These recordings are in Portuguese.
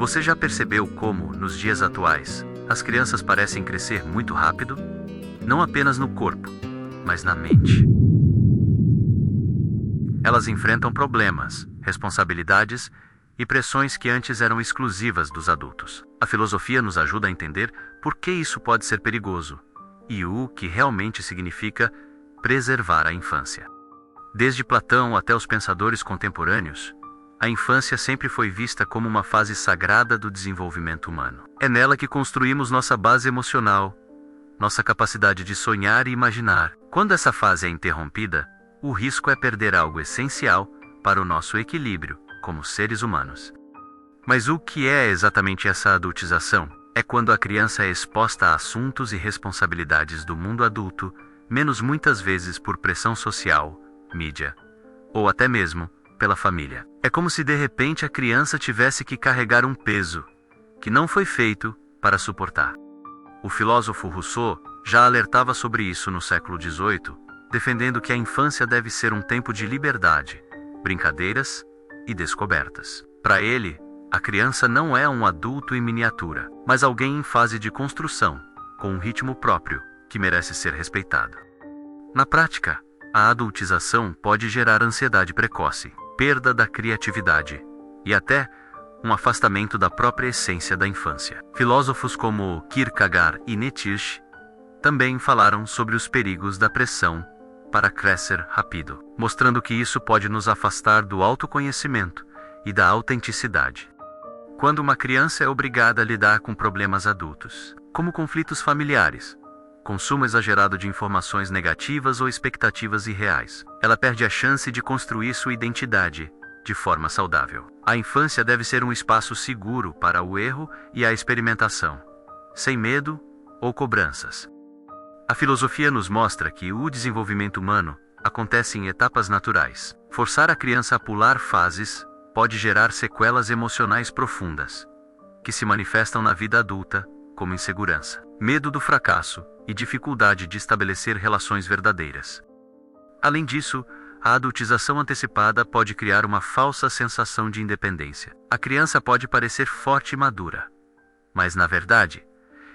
Você já percebeu como, nos dias atuais, as crianças parecem crescer muito rápido? Não apenas no corpo, mas na mente. Elas enfrentam problemas, responsabilidades e pressões que antes eram exclusivas dos adultos. A filosofia nos ajuda a entender por que isso pode ser perigoso e o que realmente significa preservar a infância. Desde Platão até os pensadores contemporâneos, a infância sempre foi vista como uma fase sagrada do desenvolvimento humano. É nela que construímos nossa base emocional, nossa capacidade de sonhar e imaginar. Quando essa fase é interrompida, o risco é perder algo essencial para o nosso equilíbrio como seres humanos. Mas o que é exatamente essa adultização? É quando a criança é exposta a assuntos e responsabilidades do mundo adulto, menos muitas vezes por pressão social, mídia, ou até mesmo pela família. É como se de repente a criança tivesse que carregar um peso que não foi feito para suportar. O filósofo Rousseau já alertava sobre isso no século XVIII, defendendo que a infância deve ser um tempo de liberdade, brincadeiras e descobertas. Para ele, a criança não é um adulto em miniatura, mas alguém em fase de construção, com um ritmo próprio, que merece ser respeitado. Na prática, a adultização pode gerar ansiedade precoce, perda da criatividade e até um afastamento da própria essência da infância. Filósofos como Kierkegaard e Nietzsche também falaram sobre os perigos da pressão para crescer rápido, mostrando que isso pode nos afastar do autoconhecimento e da autenticidade. Quando uma criança é obrigada a lidar com problemas adultos, como conflitos familiares, consumo exagerado de informações negativas ou expectativas irreais, ela perde a chance de construir sua identidade de forma saudável. A infância deve ser um espaço seguro para o erro e a experimentação, sem medo ou cobranças. A filosofia nos mostra que o desenvolvimento humano acontece em etapas naturais. Forçar a criança a pular fases pode gerar sequelas emocionais profundas, que se manifestam na vida adulta como insegurança, medo do fracasso e dificuldade de estabelecer relações verdadeiras. Além disso, a adultização antecipada pode criar uma falsa sensação de independência. A criança pode parecer forte e madura, mas na verdade,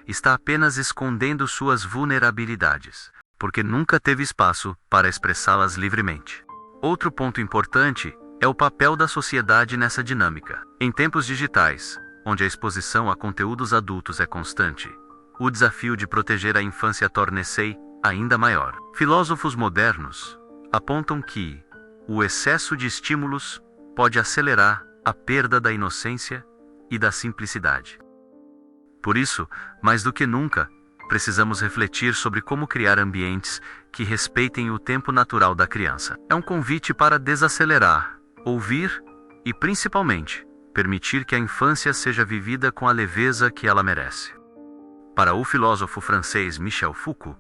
está apenas escondendo suas vulnerabilidades, porque nunca teve espaço para expressá-las livremente. Outro ponto importante é o papel da sociedade nessa dinâmica. Em tempos digitais, onde a exposição a conteúdos adultos é constante, o desafio de proteger a infância torna-se ainda maior. Filósofos modernos apontam que o excesso de estímulos pode acelerar a perda da inocência e da simplicidade. Por isso, mais do que nunca, precisamos refletir sobre como criar ambientes que respeitem o tempo natural da criança. É um convite para desacelerar, ouvir e, principalmente, permitir que a infância seja vivida com a leveza que ela merece. Para o filósofo francês Michel Foucault,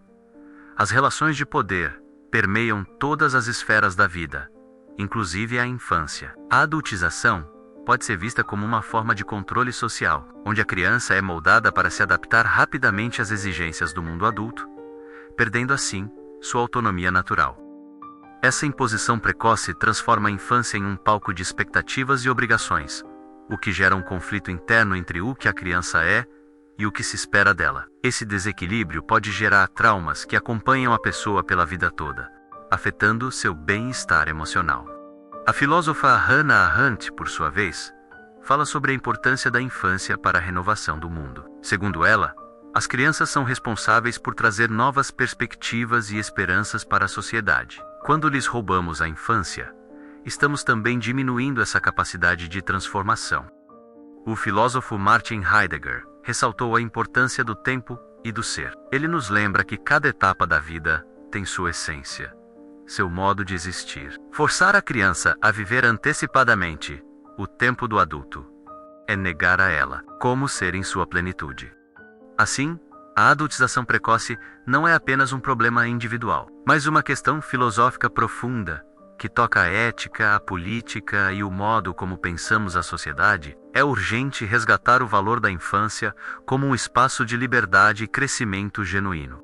as relações de poder permeiam todas as esferas da vida, inclusive a infância. A adultização pode ser vista como uma forma de controle social, onde a criança é moldada para se adaptar rapidamente às exigências do mundo adulto, perdendo assim sua autonomia natural. Essa imposição precoce transforma a infância em um palco de expectativas e obrigações, o que gera um conflito interno entre o que a criança é e o que se espera dela. Esse desequilíbrio pode gerar traumas que acompanham a pessoa pela vida toda, afetando seu bem-estar emocional. A filósofa Hannah Arendt, por sua vez, fala sobre a importância da infância para a renovação do mundo. Segundo ela, as crianças são responsáveis por trazer novas perspectivas e esperanças para a sociedade. Quando lhes roubamos a infância, estamos também diminuindo essa capacidade de transformação. O filósofo Martin Heidegger ressaltou a importância do tempo e do ser. Ele nos lembra que cada etapa da vida tem sua essência, seu modo de existir. Forçar a criança a viver antecipadamente o tempo do adulto é negar a ela como ser em sua plenitude. Assim, a adultização precoce não é apenas um problema individual, mas uma questão filosófica profunda que toca a ética, a política e o modo como pensamos a sociedade. É urgente resgatar o valor da infância como um espaço de liberdade e crescimento genuíno.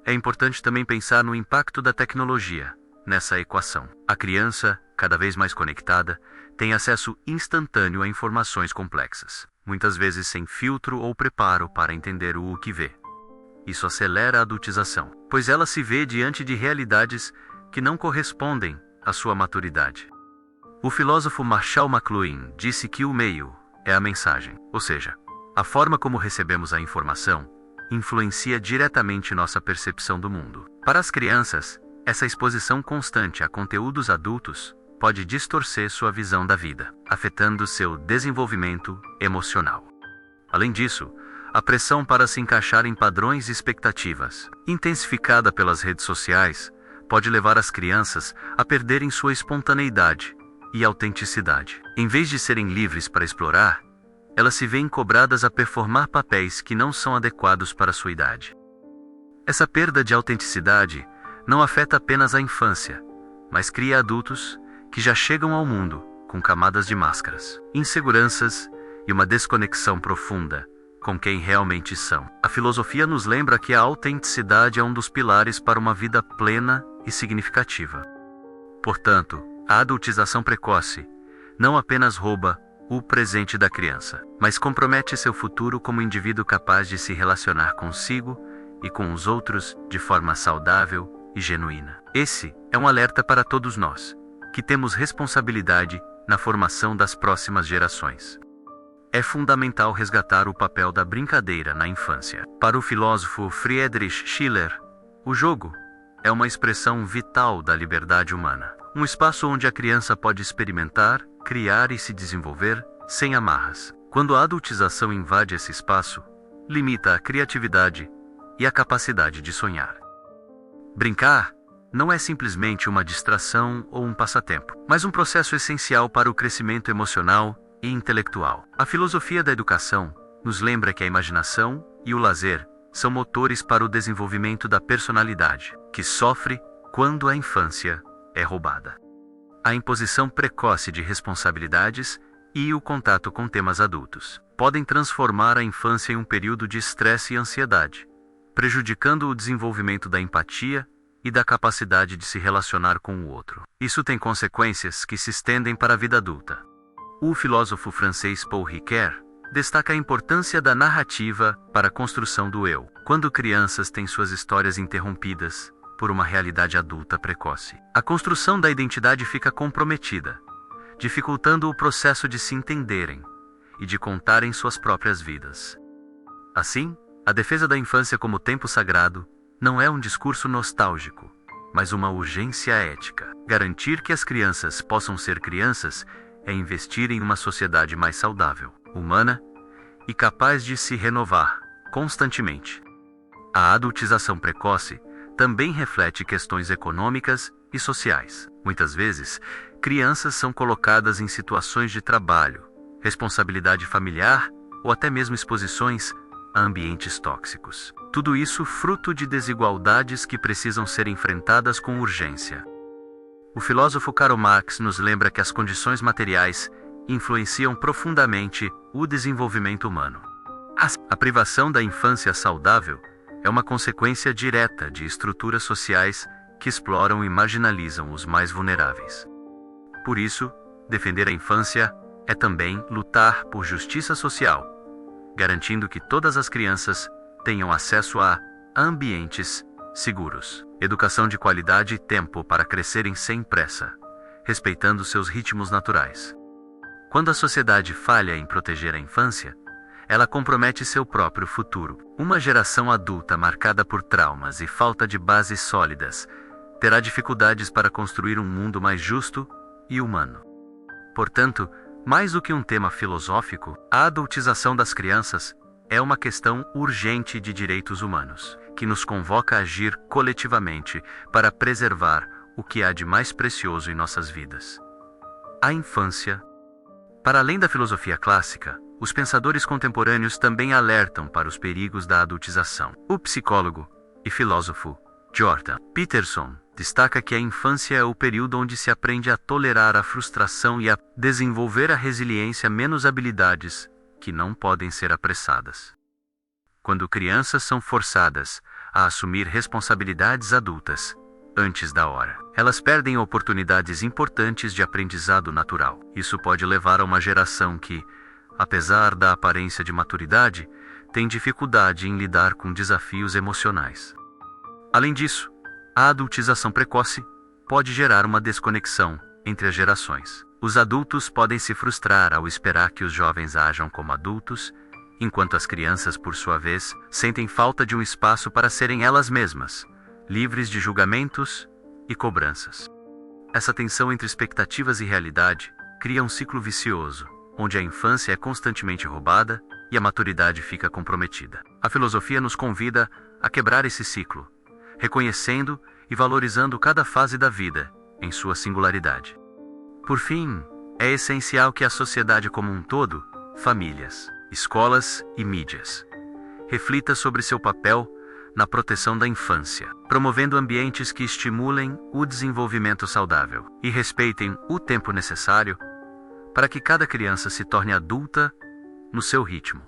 É importante também pensar no impacto da tecnologia nessa equação. A criança, cada vez mais conectada, tem acesso instantâneo a informações complexas. muitas vezes sem filtro ou preparo para entender o que vê. Isso acelera a adultização, pois ela se vê diante de realidades que não correspondem à sua maturidade. O filósofo Marshall McLuhan disse que o meio é a mensagem, ou seja, a forma como recebemos a informação influencia diretamente nossa percepção do mundo. Para as crianças, essa exposição constante a conteúdos adultos pode distorcer sua visão da vida, afetando seu desenvolvimento emocional. Além disso, a pressão para se encaixar em padrões e expectativas, intensificada pelas redes sociais, pode levar as crianças a perderem sua espontaneidade e autenticidade. Em vez de serem livres para explorar, elas se veem cobradas a performar papéis que não são adequados para sua idade. Essa perda de autenticidade não afeta apenas a infância, mas cria adultos que já chegam ao mundo com camadas de máscaras, inseguranças e uma desconexão profunda com quem realmente são. A filosofia nos lembra que a autenticidade é um dos pilares para uma vida plena e significativa. Portanto, a adultização precoce não apenas rouba o presente da criança, mas compromete seu futuro como indivíduo capaz de se relacionar consigo e com os outros de forma saudável e genuína. Esse é um alerta para todos nós, que temos responsabilidade na formação das próximas gerações. É fundamental resgatar o papel da brincadeira na infância. Para o filósofo Friedrich Schiller, o jogo é uma expressão vital da liberdade humana. Um espaço onde a criança pode experimentar, criar e se desenvolver sem amarras. Quando a adultização invade esse espaço, limita a criatividade e a capacidade de sonhar. Brincar não é simplesmente uma distração ou um passatempo, mas um processo essencial para o crescimento emocional e intelectual. A filosofia da educação nos lembra que a imaginação e o lazer são motores para o desenvolvimento da personalidade, que sofre quando a infância é roubada. A imposição precoce de responsabilidades e o contato com temas adultos podem transformar a infância em um período de estresse e ansiedade, prejudicando o desenvolvimento da empatia e da capacidade de se relacionar com o outro. Isso tem consequências que se estendem para a vida adulta. O filósofo francês Paul Ricoeur destaca a importância da narrativa para a construção do eu, quando crianças têm suas histórias interrompidas por uma realidade adulta precoce. A construção da identidade fica comprometida, dificultando o processo de se entenderem e de contarem suas próprias vidas. Assim, a defesa da infância como tempo sagrado não é um discurso nostálgico, mas uma urgência ética. Garantir que as crianças possam ser crianças é investir em uma sociedade mais saudável, humana e capaz de se renovar constantemente. A adultização precoce também reflete questões econômicas e sociais. Muitas vezes, crianças são colocadas em situações de trabalho, responsabilidade familiar ou até mesmo exposições a ambientes tóxicos. Tudo isso fruto de desigualdades que precisam ser enfrentadas com urgência. O filósofo Karl Marx nos lembra que as condições materiais influenciam profundamente o desenvolvimento humano. A privação da infância saudável é uma consequência direta de estruturas sociais que exploram e marginalizam os mais vulneráveis. Por isso, defender a infância é também lutar por justiça social, garantindo que todas as crianças tenham acesso a ambientes seguros, educação de qualidade e tempo para crescerem sem pressa, respeitando seus ritmos naturais. Quando a sociedade falha em proteger a infância, ela compromete seu próprio futuro. Uma geração adulta marcada por traumas e falta de bases sólidas terá dificuldades para construir um mundo mais justo e humano. Portanto, mais do que um tema filosófico, a adultização das crianças é uma questão urgente de direitos humanos, que nos convoca a agir coletivamente para preservar o que há de mais precioso em nossas vidas: a infância. Para além da filosofia clássica, os pensadores contemporâneos também alertam para os perigos da adultização. O psicólogo e filósofo Jordan Peterson destaca que a infância é o período onde se aprende a tolerar a frustração e a desenvolver a resiliência, menos habilidades que não podem ser apressadas. Quando crianças são forçadas a assumir responsabilidades adultas antes da hora, elas perdem oportunidades importantes de aprendizado natural. Isso pode levar a uma geração que, apesar da aparência de maturidade, têm dificuldade em lidar com desafios emocionais. Além disso, a adultização precoce pode gerar uma desconexão entre as gerações. Os adultos podem se frustrar ao esperar que os jovens ajam como adultos, enquanto as crianças, por sua vez, sentem falta de um espaço para serem elas mesmas, livres de julgamentos e cobranças. Essa tensão entre expectativas e realidade cria um ciclo vicioso, onde a infância é constantemente roubada e a maturidade fica comprometida. A filosofia nos convida a quebrar esse ciclo, reconhecendo e valorizando cada fase da vida em sua singularidade. Por fim, é essencial que a sociedade como um todo, famílias, escolas e mídias, reflita sobre seu papel na proteção da infância, promovendo ambientes que estimulem o desenvolvimento saudável e respeitem o tempo necessário para que cada criança se torne adulta no seu ritmo.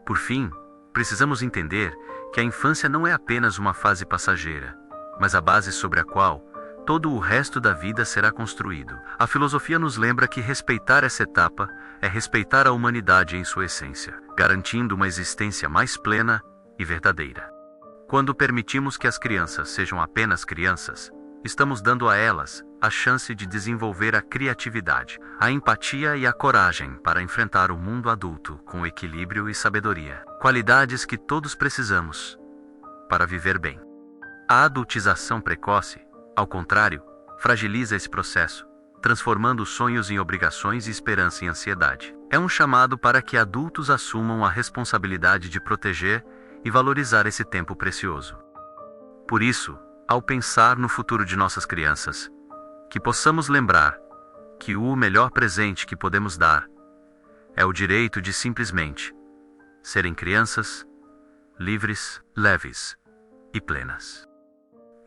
Por fim, precisamos entender que a infância não é apenas uma fase passageira, mas a base sobre a qual todo o resto da vida será construído. A filosofia nos lembra que respeitar essa etapa é respeitar a humanidade em sua essência, garantindo uma existência mais plena e verdadeira. Quando permitimos que as crianças sejam apenas crianças, estamos dando a elas a chance de desenvolver a criatividade, a empatia e a coragem para enfrentar o mundo adulto com equilíbrio e sabedoria, qualidades que todos precisamos para viver bem. A adultização precoce, ao contrário, fragiliza esse processo, transformando sonhos em obrigações e esperança em ansiedade. É um chamado para que adultos assumam a responsabilidade de proteger e valorizar esse tempo precioso. Por isso, ao pensar no futuro de nossas crianças, que possamos lembrar que o melhor presente que podemos dar é o direito de simplesmente serem crianças, livres, leves e plenas.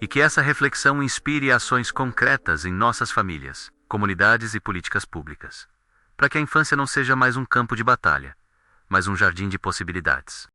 E que essa reflexão inspire ações concretas em nossas famílias, comunidades e políticas públicas, para que a infância não seja mais um campo de batalha, mas um jardim de possibilidades.